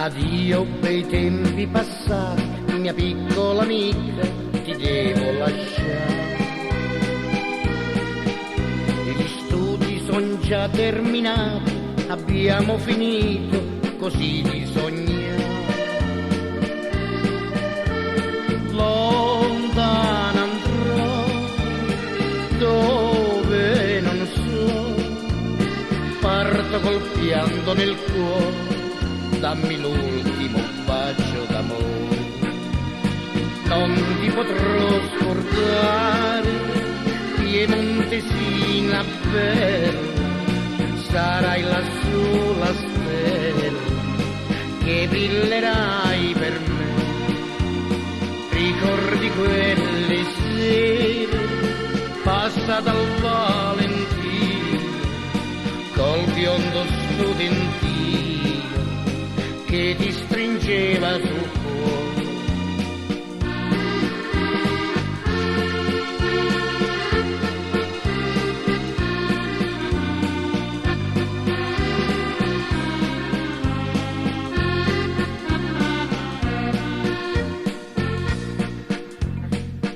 Addio bei tempi passati, mia piccola amica, ti devo lasciare. Gli studi sono già terminati, abbiamo finito così di sognare. Lontana andrò, dove non so, parto col pianto nel cuore, dammi l'ultimo bacio d'amore. Non ti potrò scordare, piemontesina bella, sarai la sola stella che brillerai per me. Ricordi quelle sere passate al Valentino, col biondo studentino che ti stringeva sul cuore.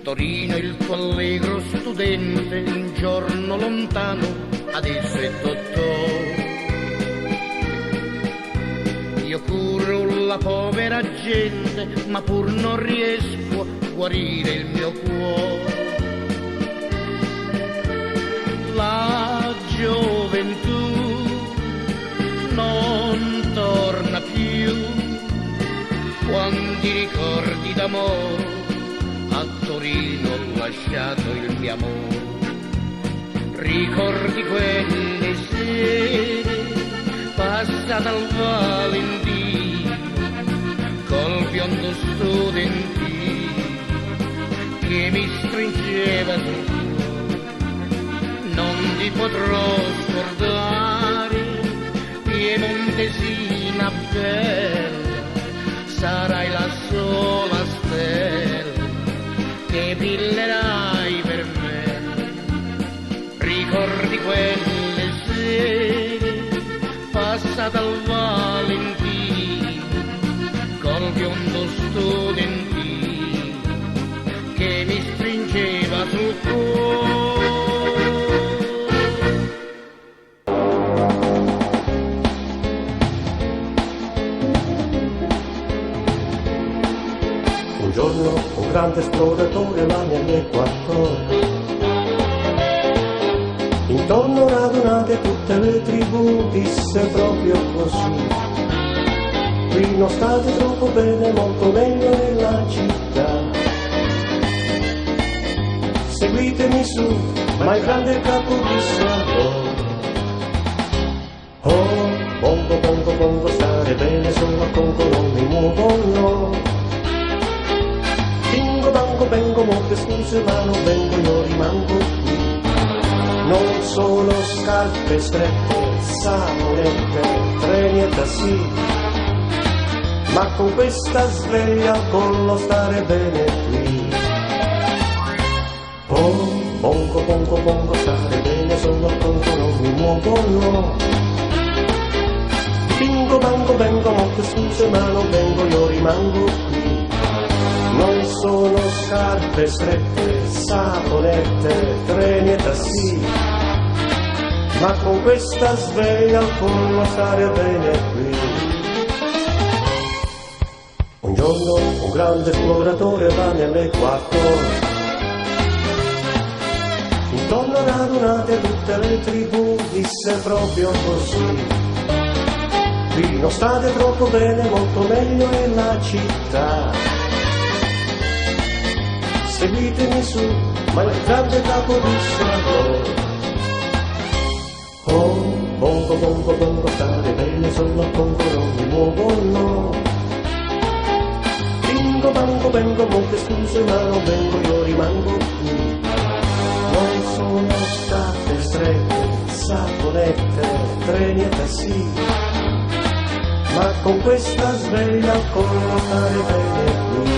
Torino il tuo allegro studente, un giorno lontano adesso è dottore. Io curo la povera gente, ma pur non riesco a guarire il mio cuore. La gioventù non torna più, quando i ricordi d'amore a Torino ho lasciato il mio amore. Ricordi quelle sere passate al Valentino, col biondo studentino che mi stringeva sul cuore. Non ti potrò scordare, piemontesina bella, sarai la sola stella che brillerai per me. Ricordi quelle sere passate al Valentino, col biondo studentino che mi stringeva sul cuore. Un giorno un grande esploratore va nelle 4 ore. Intorno radunate tutte le tribù, disse proprio così: qui non state troppo bene, molto meglio nella città. Seguitemi su, ma il grande capo disse a loro: oh, bongo, stare bene solo a Congo, non mi muovo, no. Bingo, bango, vengo, molte scuse, ma non vengo, io rimango qui. Non sono scarpe strette, saponette, treni e tassi, ma con questa sveglia al collo stare bene qui. Oh, bongo, stare bene solo al conto, non mi muovo, no. Bingo, bango, vengo, molte scuse, ma non vengo, io rimango qui. Non sono scarpe strette, saponette, treni e tassi, ma con questa sveglia al collo stare bene qui. Un giorno un grande esploratore va nelle 4 ore. Intorno radunate tutte le tribù, disse proprio così: qui non state troppo bene, molto meglio nella città. Seguitemi su, ma il grande capo disse a loro: oh, bongo, stare bene solo a Congo, non mi muovo, no. Bingo, bango, vengo, molte scuse, ma non vengo, io rimango qui. Non sono scarpe strette, saponette, treni e tassi, ma con questa sveglia al collo stare bene qui.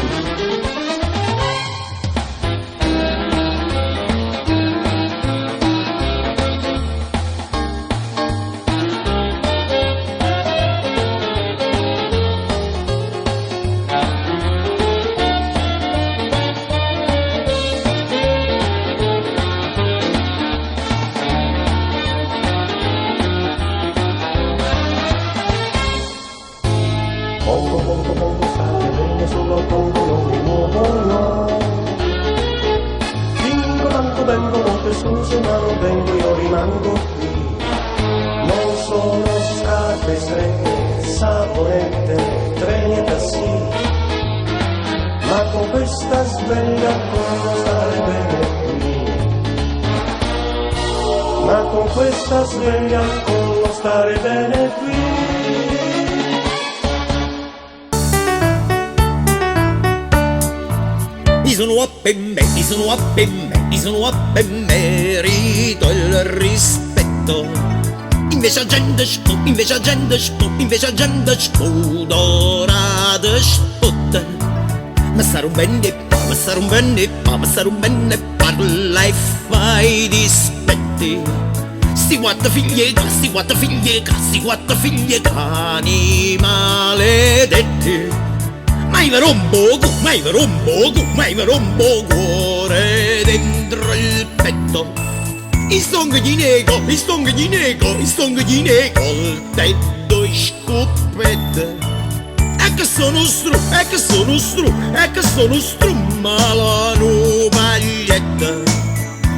rimango qui. Non sono state streghe, saponette, treni e taxi, ma con questa sveglia posso stare bene qui. Ma con questa sveglia posso stare bene qui. Mi sono up e me, mi sono up e me, mi sono up e merito il rispetto. Invece la gente spudorata sputta. Ma stare un bene pa, ma stare un bene pa, ma stare un bene parla e fai dispetti. Sti quattro figli cani maledetti. Mai vi rompo cuore dentro il petto. I stongo di nego, il tetto e scoppette. E che sono malano paglietta.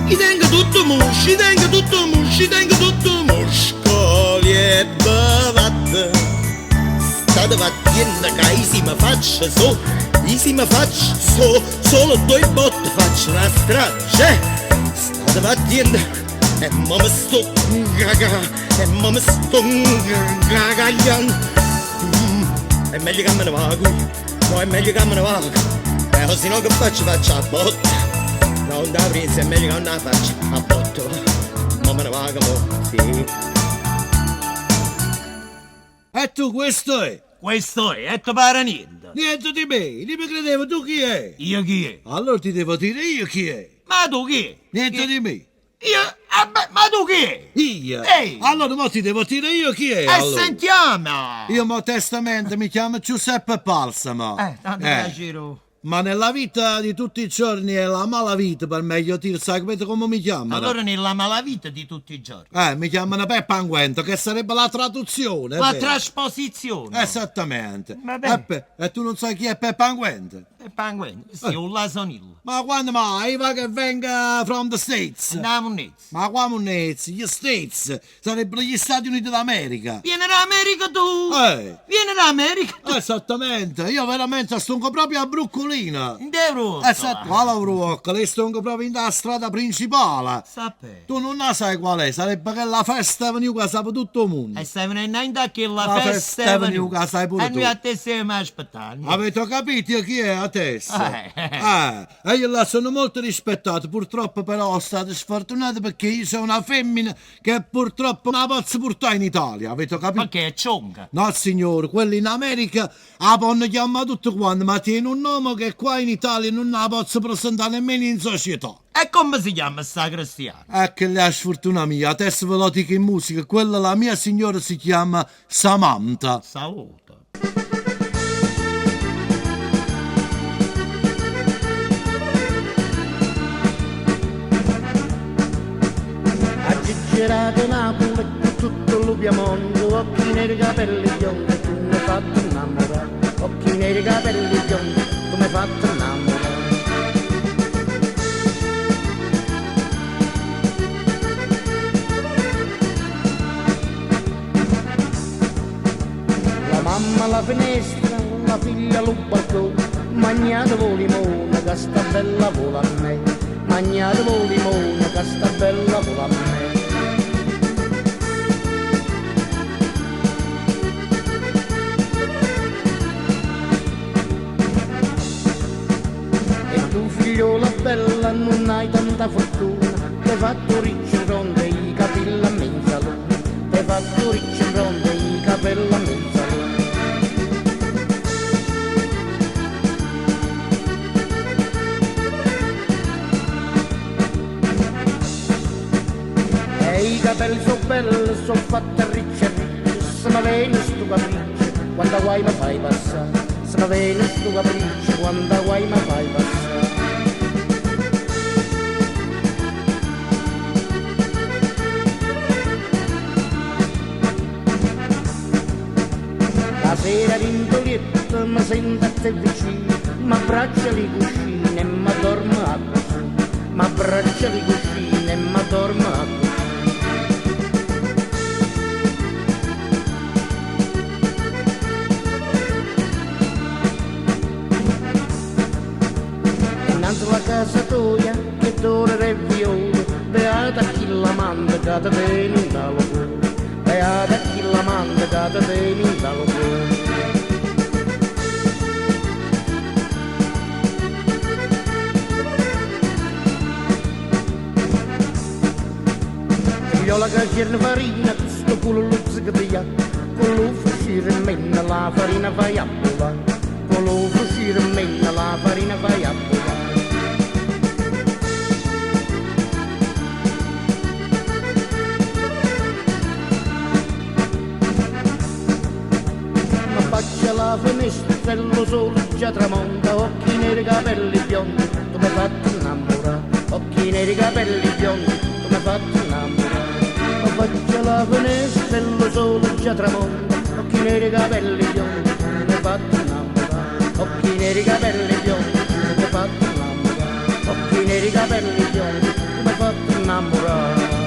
I tengo tutto muscoli e bavatte. State battendo che mi faccio solo due botte faccio la strada, state battendo e mo mi sto cagagliando. È meglio che me ne vado, no, è meglio che me ne vado, così no che faccio a botte, non da presa, è meglio che non la faccio a botte, mo me ne vado, sì. E tu questo è? Questo è, e ti pare niente. Niente di me, io mi credevo tu chi è? Io chi è? Allora ti devo dire io chi è. Ma tu chi è? Niente di me. Io? Ma tu chi è? Io? Ehi! Allora mo ti devo dire io chi è. Allora. Sentiamo! Io modestamente mi chiamo Giuseppe Balsamo. Tanto piacere. Ma nella vita di tutti i giorni è la malavita, per meglio dire, sapete come mi chiamano? Allora nella malavita di tutti i giorni. Mi chiamano Peppa Anguento, che sarebbe la traduzione. La vero? trasposizione. Esattamente. Vabbè. E tu non sai chi è Peppa Anguento? E panguino. Sì, un lasonillo. Ma quando mai? Va che venga from the States? Andiamo un'ezza. Ma qua monezzi, gli States sarebbero gli Stati Uniti d'America. Vieni d'America tu! Vieni d'America tu! Esattamente, io veramente stonco proprio a Broccolina. In Europa! Esatto, alla Broccola, stonco proprio in la strada principale. Sapete. Tu non la sai qual è, sarebbe che la Festa Avenue che sa per tutto il mondo. E stai venendo in da che la La festa Festa Avenue che sai pure e noi tu. a te stiamo aspettando. Avete capito chi è adesso? Eh. E io la sono molto rispettato, purtroppo però state sfortunati perché io sono una femmina che purtroppo non la posso portare in Italia, avete capito? Perché è cionca? No signore, quelli in America la possono chiamare tutti quanti, ma tiene un nome che qua in Italia non la posso presentare nemmeno in società. E come si chiama sta cristiana? Che la sfortuna mia, adesso ve lo dico in musica, quella la mia signora si chiama Samantha. Saluta. Girato Napoli, tutto lo Piemonte, occhi neri, capelli biondi, tu mi hai fatto innamorare. Occhi neri, capelli biondi, tu mi hai fatto innamorare. La mamma alla finestra, la figlia allo balcone, magnatevo limone, che sta bella vola a me. Magnatevo limone, che sta bella vola a me. Figliola bella, non hai tanta fortuna, t'hai fatto riccio in ronde, i capelli a mezzaluna, t'hai fatto riccio in ronde, i capelli a mezzaluna. E i capelli so belli, so fatti a riccio e riccio, se mi viene sto capriccio, quando vuoi mi fai passare, se mi viene sto capriccio, quando vuoi mi fai passare. La sera rintolietta mi sento a te vicino, mi abbraccia le cuscine e mi dormo a così, mi abbraccia le cuscine e mi dormo a così. sposatoia che d'ora e viola, beata chi la manda che te viene dallo cuore, beata chi la manda che te viene dallo cuore. Figliola che c'è farina, questo culo lo ziccatia, con lo fucire in menna la farina vai a pula, con lo fucire in menna la farina vai a pula. Affaccia la finestra e lo sole già tramonta, occhi neri, capelli biondi, tu mi hai fatto innamorare, occhi neri, capelli biondi, tu mi hai fatto innamorare. Affaccia la finestra e lo sole già tramonta, occhi neri, capelli biondi, tu mi hai fatto innamorare, occhi neri, capelli biondi, tu mi hai fatto innamorare, occhi neri, capelli biondi, tu mi hai fatto innamorare.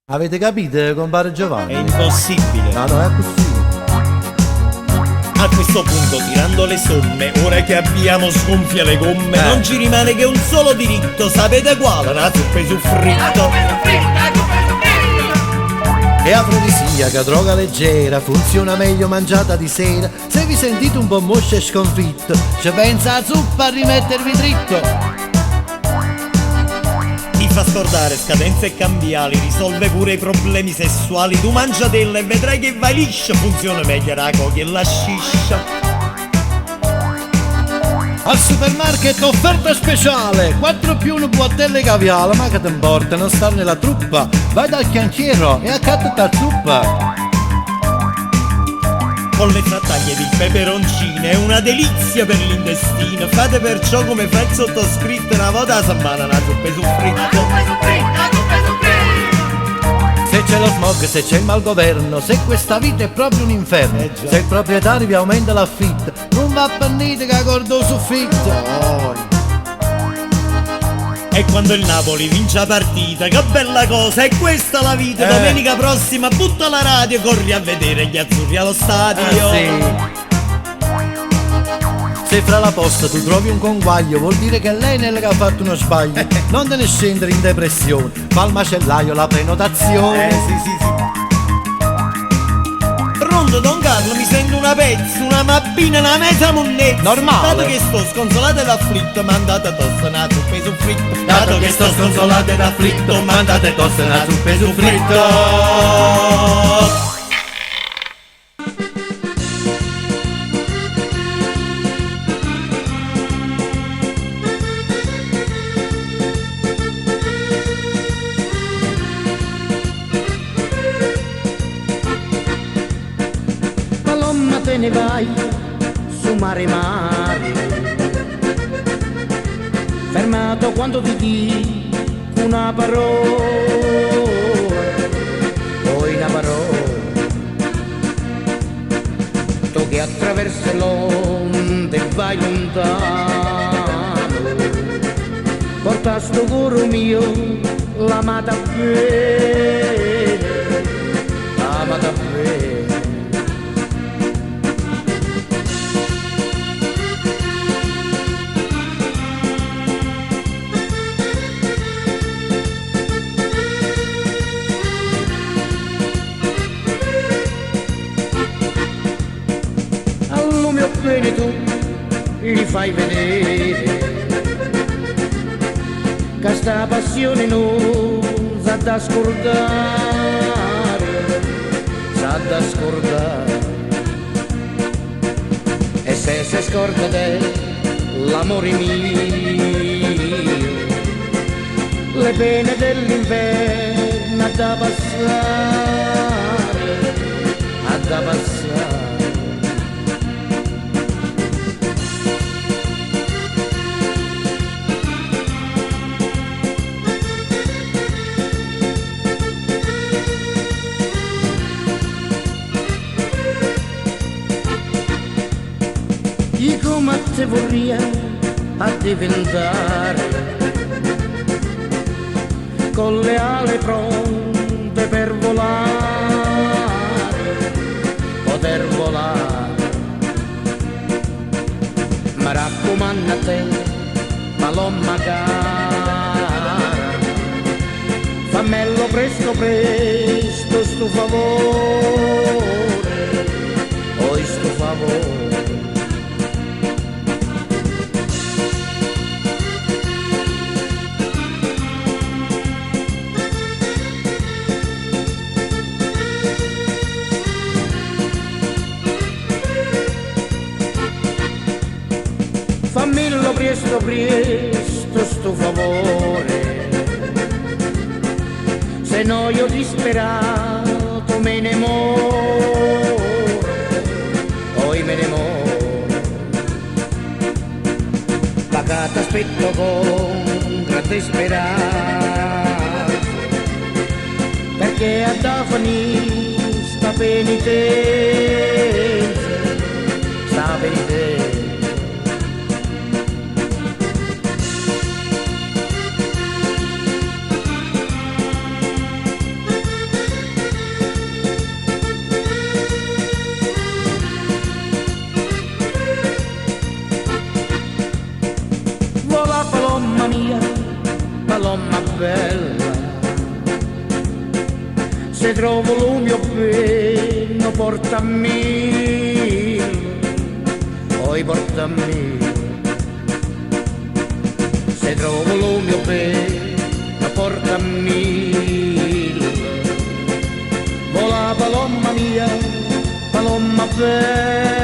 Avete capito, compare Giovanni? È impossibile. No, no, è così. A questo punto, tirando le somme, ora che abbiamo sgonfia le gomme, non ci rimane che un solo diritto, sapete quale? Una zuppa su fritto. E afrodisiaca, droga leggera, funziona meglio mangiata di sera. Se vi sentite un po' moscio e sconfitto, ci pensa a zuppa a rimettervi dritto. Ti fa scordare scadenze cambiali, risolve pure i problemi sessuali. Tu mangiatella e vedrai che vai liscio, funziona meglio la coca e la sciscia. Al supermarket offerta speciale, 4+1 buottelle caviale, ma che ti importa, non sta nella truppa. Vai dal chianchiero e accatta zuppa. Con le frattaglie di peperoncino è una delizia per l'intestino. Fate perciò come fa il sottoscritto, una volta a settimana una zuppa su fritto. Se c'è lo smog, se c'è il malgoverno, se questa vita è proprio un inferno, se il proprietario vi aumenta l'affitto, non va a pannite che gordo soffitto. E quando il Napoli vince la partita, che bella cosa, è questa la vita. Domenica prossima butta la radio, corri a vedere gli azzurri allo stadio. Se fra la posta tu trovi un conguaglio, vuol dire che lei nel che ha fatto uno sbaglio. Non te ne scendere in depressione, fa al macellaio la prenotazione. Pronto Don Carlo, mi sento una pezza, una mappina, una mezza monnezza. Normale. Dato che sto sconsolato ed afflitto, mandate tosto una zuppa su fritto. Dato che sto sconsolato ed afflitto, mandate tosto una zuppa su fritto. Palomma te ne vai su mare fermato quando ti dico una parola, poi una parola, tu che attraversi l'onde e vai lontano, porta sto cuore mio l'amata bene, l'amata bene. Bene tu gli fai vedere che sta passione non sa da scordare, sa da scordare. E se si scorda dell'amore mio, le pene dell'inverno ha da passare, ha da passare. E come a te vorrei a diventare, con le ali pronte per volare, poter volare. Mi raccomando te, palomma cara, fammelo presto presto sto favore, poi sto favore. Fammelo presto presto sto favore, se no io disperato me ne moro, poi me ne moro. Pagata aspetto con grande speranza, perché ad finire sta penitenza, sta penitenza. Vola palomma mia, palomma bella, se trovo lo mio penno portammi, poi portammi. Se trovo lo mio penno portammi. Vola palomma mia, palomma bella,